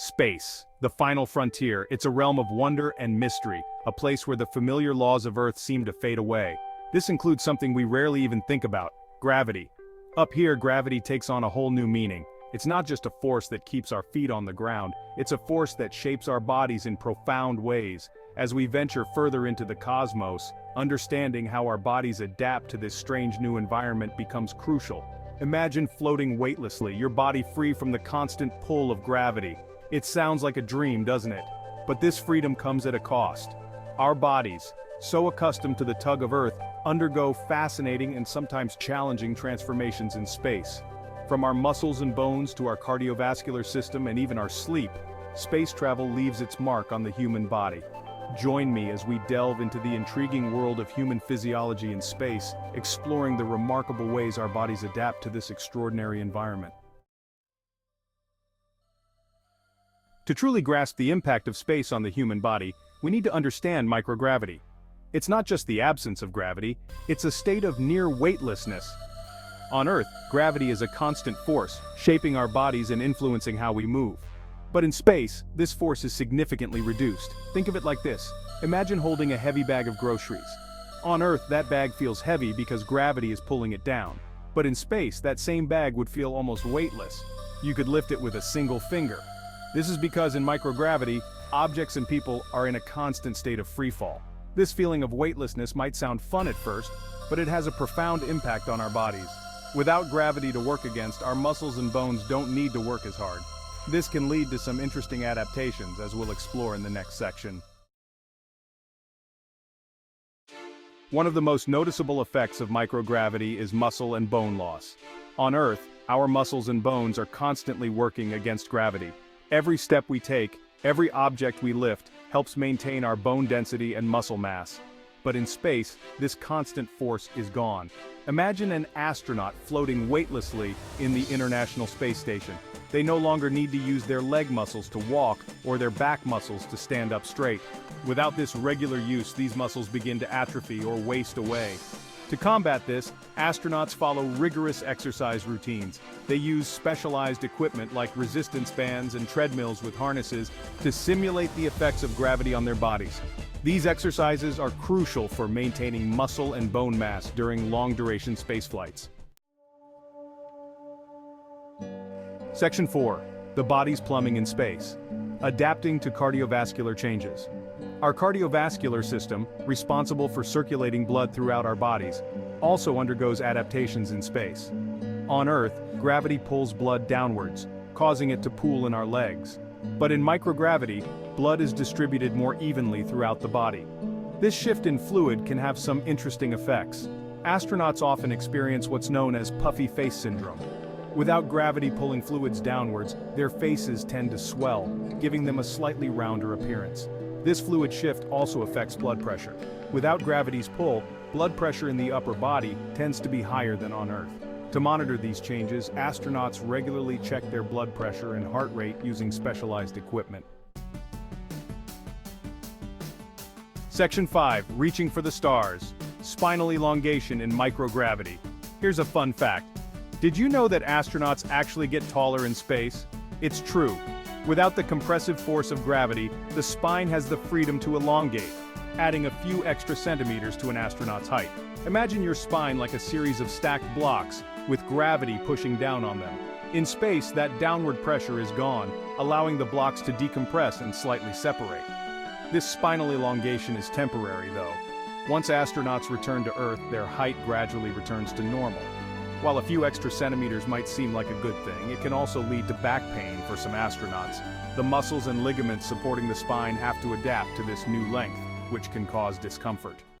Space, the final frontier. It's a realm of wonder and mystery, a place where the familiar laws of Earth seem to fade away. This includes something we rarely even think about: gravity. Up here, gravity takes on a whole new meaning. It's not just a force that keeps our feet on the ground, it's a force that shapes our bodies in profound ways. As we venture further into the cosmos, understanding how our bodies adapt to this strange new environment becomes crucial. Imagine floating weightlessly, your body free from the constant pull of gravity. It sounds like a dream, doesn't it? But this freedom comes at a cost. Our bodies, so accustomed to the tug of Earth, undergo fascinating and sometimes challenging transformations in space. From our muscles and bones to our cardiovascular system and even our sleep, space travel leaves its mark on the human body. Join me as we delve into the intriguing world of human physiology in space, exploring the remarkable ways our bodies adapt to this extraordinary environment. To truly grasp the impact of space on the human body, we need to understand microgravity. It's not just the absence of gravity, it's a state of near weightlessness. On Earth, gravity is a constant force, shaping our bodies and influencing how we move. But in space, this force is significantly reduced. Think of it like this: imagine holding a heavy bag of groceries. On Earth, that bag feels heavy because gravity is pulling it down. But in space, that same bag would feel almost weightless. You could lift it with a single finger. This is because in microgravity, objects and people are in a constant state of freefall. This feeling of weightlessness might sound fun at first, but it has a profound impact on our bodies. Without gravity to work against, our muscles and bones don't need to work as hard. This can lead to some interesting adaptations, as we'll explore in the next section. One of the most noticeable effects of microgravity is muscle and bone loss. On Earth, our muscles and bones are constantly working against gravity. Every step we take, every object we lift, helps maintain our bone density and muscle mass. But in space, this constant force is gone. Imagine an astronaut floating weightlessly in the International Space Station. They no longer need to use their leg muscles to walk or their back muscles to stand up straight. Without this regular use, these muscles begin to atrophy or waste away. To combat this, astronauts follow rigorous exercise routines. They use specialized equipment like resistance bands and treadmills with harnesses to simulate the effects of gravity on their bodies. These exercises are crucial for maintaining muscle and bone mass during long-duration space flights. Section 4. The body's plumbing in space. Adapting to cardiovascular changes. Our cardiovascular system, responsible for circulating blood throughout our bodies, also undergoes adaptations in space. On Earth, gravity pulls blood downwards, causing it to pool in our legs. But in microgravity, blood is distributed more evenly throughout the body. This shift in fluid can have some interesting effects. Astronauts often experience what's known as puffy face syndrome. Without gravity pulling fluids downwards, their faces tend to swell, giving them a slightly rounder appearance. This fluid shift also affects blood pressure. Without gravity's pull, blood pressure in the upper body tends to be higher than on Earth. To monitor these changes, astronauts regularly check their blood pressure and heart rate using specialized equipment. Section 5. Reaching for the stars. Spinal elongation in microgravity. Here's a fun fact. Did you know that astronauts actually get taller in space? It's true. Without the compressive force of gravity, the spine has the freedom to elongate, adding a few extra centimeters to an astronaut's height. Imagine your spine like a series of stacked blocks, with gravity pushing down on them. In space, that downward pressure is gone, allowing the blocks to decompress and slightly separate. This spinal elongation is temporary, though. Once astronauts return to Earth, their height gradually returns to normal. While a few extra centimeters might seem like a good thing, it can also lead to back pain for some astronauts. The muscles and ligaments supporting the spine have to adapt to this new length, which can cause discomfort.